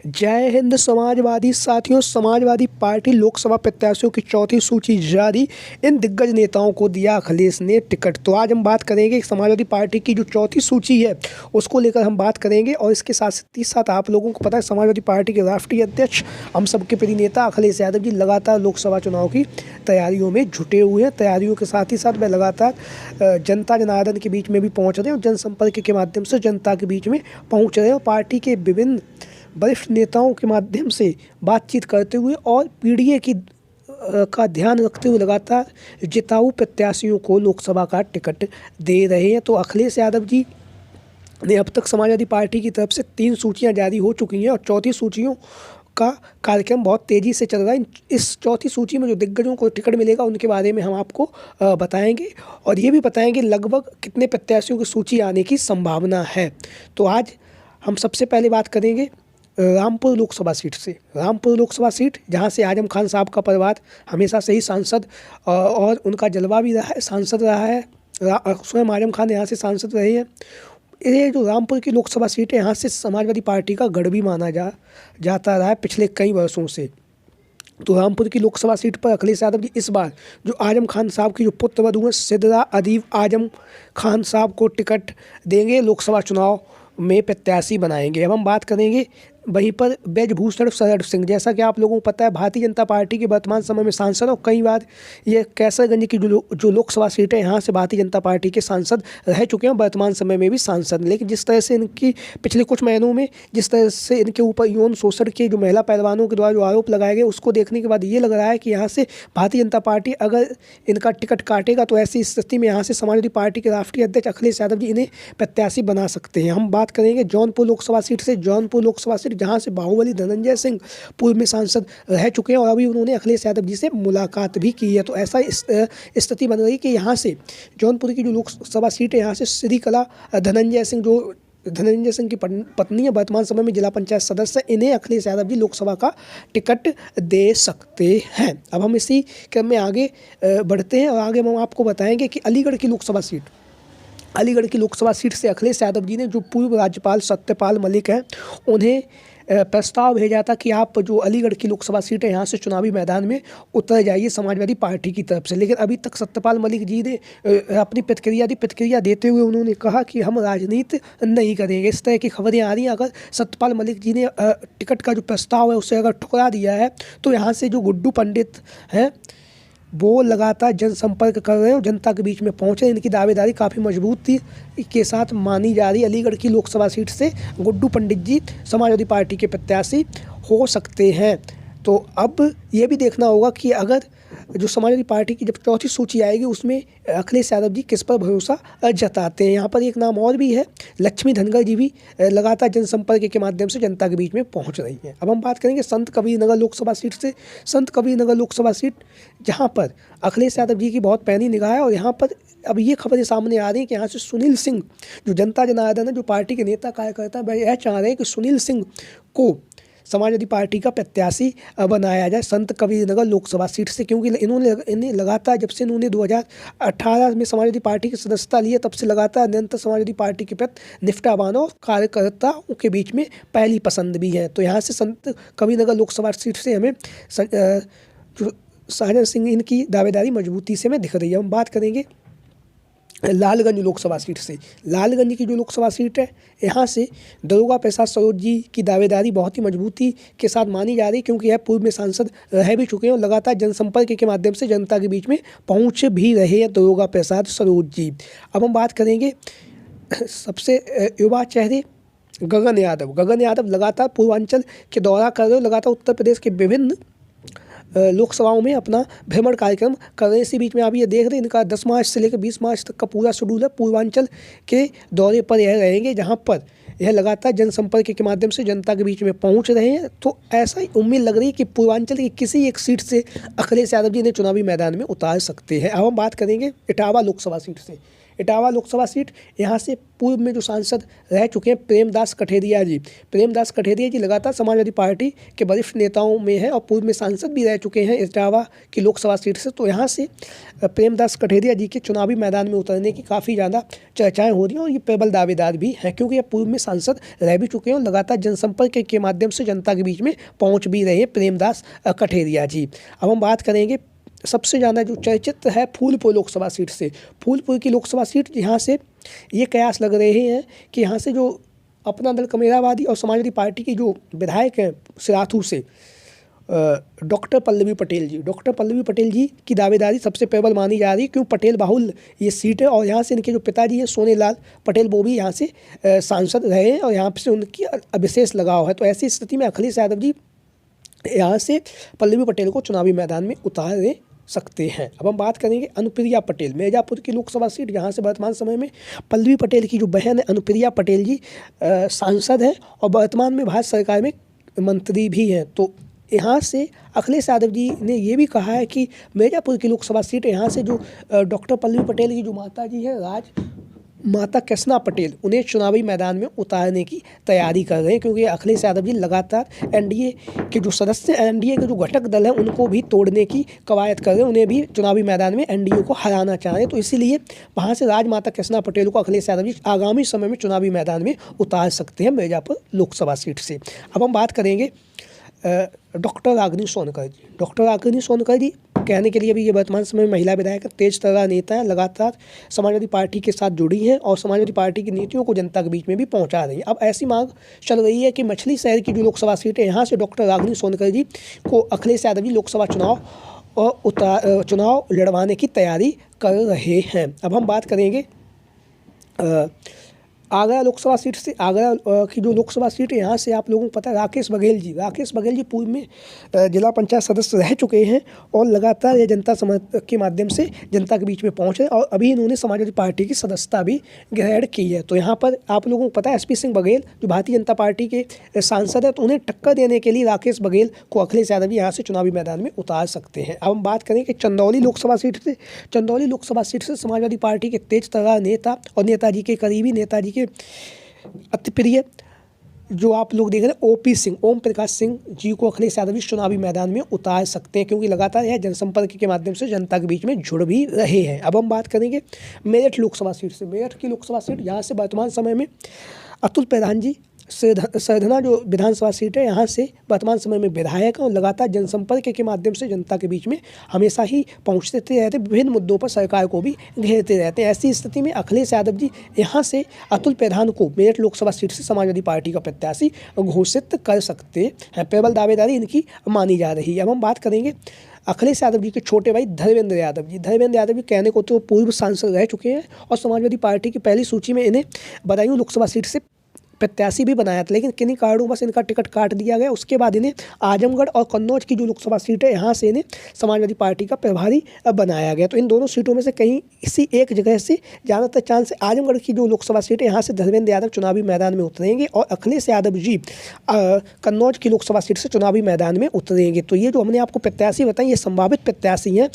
जय हिंद समाजवादी साथियों। समाजवादी पार्टी लोकसभा प्रत्याशियों की चौथी सूची जारी। इन दिग्गज नेताओं को दिया अखिलेश ने टिकट। तो आज हम बात करेंगे समाजवादी पार्टी की जो चौथी सूची है उसको लेकर हम बात करेंगे। और इसके साथ आप लोगों को पता है समाजवादी पार्टी के राष्ट्रीय अध्यक्ष, हम सबके प्रिय नेता अखिलेश यादव जी लगातार लोकसभा चुनाव की तैयारियों में जुटे हुए हैं। तैयारियों के साथ ही साथ वह लगातार जनता जनार्दन के बीच में भी पहुँच रहे हैं और जनसंपर्क के माध्यम से जनता के बीच में पहुँच रहे हैं और पार्टी के विभिन्न वरिष्ठ नेताओं के माध्यम से बातचीत करते हुए और पीडीए की का ध्यान रखते हुए लगातार जिताऊ प्रत्याशियों को लोकसभा का टिकट दे रहे हैं। तो अखिलेश यादव जी ने अब तक समाजवादी पार्टी की तरफ से 3 सूचियां जारी हो चुकी हैं और चौथी सूचियों का कार्यक्रम बहुत तेज़ी से चल रहा है। इस चौथी सूची में जो दिग्गजों को टिकट मिलेगा उनके बारे में हम आपको बताएंगे और ये भी बताएंगे लगभग कितने प्रत्याशियों की सूची आने की संभावना है। तो आज हम सबसे पहले बात करेंगे रामपुर लोकसभा सीट से। रामपुर लोकसभा सीट जहां से आजम खान साहब का परिवार हमेशा से ही सांसद और उनका जलवा भी रहा है, सांसद रहा है। स्वयं आजम खान यहाँ से सांसद रहे हैं। ये जो रामपुर की लोकसभा सीट है यहाँ से समाजवादी पार्टी का गढ़ भी माना जाता रहा है पिछले कई वर्षों से। तो रामपुर की लोकसभा सीट पर अखिलेश यादव जी इस बार जो आजम खान साहब की जो पुत्रवधू हैं सिद्रा अदीब आजम खान साहब को टिकट देंगे, लोकसभा चुनाव में प्रत्याशी बनाएंगे। अब हम बात करेंगे वहीं पर ब्रजभूषण शरण सिंह। जैसा कि आप लोगों को पता है भारतीय जनता पार्टी के वर्तमान समय में सांसद और कई बार ये कैसरगंज की जो लोकसभा सीट है यहाँ से भारतीय जनता पार्टी के सांसद रह चुके हैं, वर्तमान समय में भी सांसद। लेकिन जिस तरह से इनकी पिछले कुछ महीनों में जिस तरह से इनके ऊपर यौन शोषण के जो महिला पहलवानों के द्वारा जो आरोप लगाए गए उसको देखने के बाद ये लग रहा है कि यहाँ से भारतीय जनता पार्टी अगर इनका टिकट काटेगा तो ऐसी स्थिति में यहाँ से समाजवादी पार्टी के राष्ट्रीय अध्यक्ष अखिलेश यादव जी इन्हें प्रत्याशी बना सकते हैं। हम बात करेंगे जौनपुर लोकसभा सीट से। जौनपुर लोकसभा सीट जहां से बाहुबली धनंजय सिंह पूर्व में सांसद रह चुके हैं और अभी उन्होंने अखिलेश यादव जी से मुलाकात भी की है। तो ऐसा स्थिति बन रही कि यहाँ से जौनपुर की जो लोकसभा सीट है यहाँ से श्रीकला धनंजय सिंह, जो धनंजय सिंह की पत्नी है, वर्तमान समय में जिला पंचायत सदस्य, इन्हें अखिलेश यादव जी लोकसभा का टिकट दे सकते हैं। अब हम इसी क्रम में आगे बढ़ते हैं और आगे हम आपको बताएंगे कि अलीगढ़ की लोकसभा सीट से अखिलेश यादव जी ने जो पूर्व राज्यपाल सत्यपाल मलिक हैं उन्हें प्रस्ताव भेजा था कि आप जो अलीगढ़ की लोकसभा सीट है यहाँ से चुनावी मैदान में उतर जाइए समाजवादी पार्टी की तरफ से। लेकिन अभी तक सत्यपाल मलिक जी ने अपनी प्रतिक्रिया देते हुए उन्होंने कहा कि हम राजनीति नहीं करेंगे। इस तरह की खबरें आ रही हैं। अगर सत्यपाल मलिक जी ने टिकट का जो प्रस्ताव है उसे अगर ठुकरा दिया है तो यहाँ से जो गुड्डू पंडित हैं वो लगातार जनसंपर्क कर रहे हैं और जनता के बीच में पहुँचे। इनकी दावेदारी काफ़ी मजबूती के साथ मानी जा रही है। अलीगढ़ की लोकसभा सीट से गुड्डू पंडित जी समाजवादी पार्टी के प्रत्याशी हो सकते हैं। तो अब ये भी देखना होगा कि अगर जो समाजवादी पार्टी की जब चौथी सूची आएगी उसमें अखिलेश यादव जी किस पर भरोसा जताते हैं। यहाँ पर एक नाम और भी है, लक्ष्मी धनगर जी भी लगातार जनसंपर्क के माध्यम से जनता के बीच में पहुँच रही हैं। अब हम बात करेंगे संत कबीर नगर लोकसभा सीट से। संत कबीर नगर लोकसभा सीट जहाँ पर अखिलेश यादव जी की बहुत पैनी निगाह है और यहाँ पर अब ये खबरें सामने आ रही हैं कि यहाँ से सुनील सिंह, जो जनता जनार्दन है, जो पार्टी के नेता कार्यकर्ता, वह यह चाह रहे हैं कि सुनील सिंह को समाजवादी पार्टी का प्रत्याशी बनाया जाए संत कबीर नगर लोकसभा सीट से। क्योंकि इन्हें लगातार जब से इन्होंने 2018 में समाजवादी पार्टी की सदस्यता ली है तब से लगातार निरंतर समाजवादी पार्टी के प्रति निष्ठावान और कार्यकर्ताओं के बीच में पहली पसंद भी है। तो यहाँ से संत कबीर नगर लोकसभा सीट से हमें जो साजन सिंह इनकी दावेदारी मजबूती से हमें दिख रही है। हम बात करेंगे लालगंज लोकसभा सीट से। लालगंज की जो लोकसभा सीट है यहाँ से दरोगा प्रसाद सरोज जी की दावेदारी बहुत ही मजबूती के साथ मानी जा रही है क्योंकि यह पूर्व में सांसद रह भी चुके हैं और लगातार जनसंपर्क के माध्यम से जनता के बीच में पहुँच भी रहे हैं दरोगा प्रसाद सरोज जी। अब हम बात करेंगे सबसे युवा चेहरे गगन यादव लगातार पूर्वांचल के दौरा कर रहे हो, लगातार उत्तर प्रदेश के विभिन्न लोकसभाओं में अपना भ्रमण कार्यक्रम कर रहे हैं। इसी बीच में आप ये देख रहे हैं इनका 10 मार्च से लेकर 20 मार्च तक का पूरा शेड्यूल है। पूर्वांचल के दौरे पर यह रहेंगे जहां पर यह लगातार जनसंपर्क के माध्यम से जनता के बीच में पहुंच रहे हैं। तो ऐसा ही उम्मीद लग रही है कि पूर्वांचल की किसी एक सीट से अखिलेश यादव जी ने चुनावी मैदान में उतार सकते हैं। अब हम बात करेंगे इटावा लोकसभा सीट से। इटावा लोकसभा सीट, यहाँ से पूर्व में जो सांसद रह चुके हैं प्रेमदास कठेरिया जी, प्रेमदास कठेरिया जी लगातार समाजवादी पार्टी के वरिष्ठ नेताओं में हैं और पूर्व में सांसद भी रह चुके हैं इटावा की लोकसभा सीट से। तो यहाँ से प्रेमदास कठेरिया जी के चुनावी मैदान में उतरने की काफ़ी ज़्यादा चर्चाएँ हो रही हैं और ये प्रबल दावेदार भी हैं, क्योंकि ये पूर्व में सांसद रह भी चुके हैं और लगातार जनसंपर्क के माध्यम से जनता के बीच में पहुँच भी रहे हैं प्रेमदास कठेरिया जी। अब हम बात करेंगे सबसे ज़्यादा जो चर्चित है फूलपुर लोकसभा सीट से। फूलपुर की लोकसभा सीट, यहाँ से ये कयास लग रहे हैं कि यहाँ से जो अपना दल कमेरावादी और समाजवादी पार्टी की जो विधायक हैं सिराथू से डॉक्टर पल्लवी पटेल जी की दावेदारी सबसे प्रबल मानी जा रही है, क्यों पटेल बाहुल ये सीट है और यहाँ से इनके जो पिताजी हैं सोनेलाल पटेल वो भी यहाँ से सांसद रहे हैं और यहाँ से उनकी विशेष लगाव है। तो ऐसी स्थिति में अखिलेश यादव जी यहाँ से पल्लवी पटेल को चुनावी मैदान में उतार सकते हैं। अब हम बात करेंगे अनुप्रिया पटेल, मिर्जापुर की लोकसभा सीट, जहाँ से वर्तमान समय में पल्लवी पटेल की जो बहन है अनुप्रिया पटेल जी सांसद हैं और वर्तमान में भारत सरकार में मंत्री भी हैं। तो यहाँ से अखिलेश यादव जी ने ये भी कहा है कि मिर्जापुर की लोकसभा सीट, यहाँ से जो डॉक्टर पल्लवी पटेल की जो माता जी है माता कृष्णा पटेल, उन्हें चुनावी मैदान में उतारने की तैयारी कर रहे हैं, क्योंकि अखिलेश यादव जी लगातार एनडीए के जो सदस्य, एनडीए के जो घटक दल हैं उनको भी तोड़ने की कवायद कर रहे हैं, उन्हें भी चुनावी मैदान में एनडीए को हराना चाह रहे हैं। तो इसीलिए वहाँ से राजमाता कृष्णा पटेल को अखिलेश यादव जी आगामी समय में चुनावी मैदान में उतार सकते हैं मिर्जापुर लोकसभा सीट से। अब हम बात करेंगे डॉक्टर रागिनी सोनकर जी कहने के लिए भी ये वर्तमान समय में महिला विधायक तेज तर्रार नेता है, लगातार समाजवादी पार्टी के साथ जुड़ी हैं और समाजवादी पार्टी की नीतियों को जनता के बीच में भी पहुंचा रही हैं। अब ऐसी मांग चल रही है कि मछली शहर की जो लोकसभा सीट है, यहाँ से डॉक्टर रागिनी सोनकर जी को अखिलेश यादव जी लोकसभा चुनाव लड़वाने की तैयारी कर रहे हैं। अब हम बात करेंगे आगरा लोकसभा सीट से। आगरा की जो लोकसभा सीट है, यहाँ से आप लोगों को पता है राकेश बघेल जी पूर्व में जिला पंचायत सदस्य रह चुके हैं और लगातार ये जनता समर्थन के माध्यम से जनता के बीच में पहुँचे और अभी इन्होंने समाजवादी पार्टी की सदस्यता भी ग्रहण की है। तो यहाँ पर आप लोगों को पता है एसपी सिंह बघेल जो भारतीय जनता पार्टी के सांसद है, तो उन्हें टक्कर देने के लिए राकेश बघेल को अखिलेश यादव जी यहाँ से चुनावी मैदान में उतार सकते हैं। अब हम बात करें कि चंदौली लोकसभा सीट से समाजवादी पार्टी के तेज तर्रार नेता और नेताजी के करीबी, नेताजी के अति प्रिय जो आप लोग देख रहे हैं ओपी सिंह, ओम प्रकाश सिंह जी को अखिलेश यादव चुनावी मैदान में उतार सकते हैं, क्योंकि लगातार यह जनसंपर्क के माध्यम से जनता के बीच में जुड़ भी रहे हैं। अब हम बात करेंगे मेरठ लोकसभा सीट से। मेरठ की लोकसभा सीट, यहाँ से वर्तमान समय में अतुल प्रधान जी सरधना जो विधानसभा सीट है, यहाँ से वर्तमान समय में विधायक और लगातार जनसंपर्क के माध्यम से जनता के बीच में हमेशा ही पहुँचते रहते, विभिन्न मुद्दों पर सरकार को भी घेरते रहते हैं। ऐसी स्थिति में अखिलेश यादव जी यहाँ से अतुल प्रधान को मेरठ लोकसभा सीट से समाजवादी पार्टी का प्रत्याशी घोषित कर सकते हैं। प्रबल दावेदारी इनकी मानी जा रही है। अब हम बात करेंगे अखिलेश यादव जी के छोटे भाई धर्मेंद्र यादव जी कहने को तो पूर्व सांसद रह चुके हैं और समाजवादी पार्टी की पहली सूची में इन्हें बदायूं लोकसभा सीट से प्रत्याशी भी बनाया था, लेकिन किन्हीं कारणों बस इनका टिकट काट दिया गया। उसके बाद इन्हें आजमगढ़ और कन्नौज की जो लोकसभा सीट है, यहाँ से इन्हें समाजवादी पार्टी का प्रभारी बनाया गया। तो इन दोनों सीटों में से कहीं इसी एक जगह से ज़्यादातर चांस है। आजमगढ़ की जो लोकसभा सीट है, यहाँ से धर्मेंद्र यादव चुनावी मैदान में उतरेंगे और अखिलेश यादव जी कन्नौज की लोकसभा सीट से चुनावी मैदान में उतरेंगे। तो ये जो हमने आपको प्रत्याशी बताए, ये संभावित प्रत्याशी हैं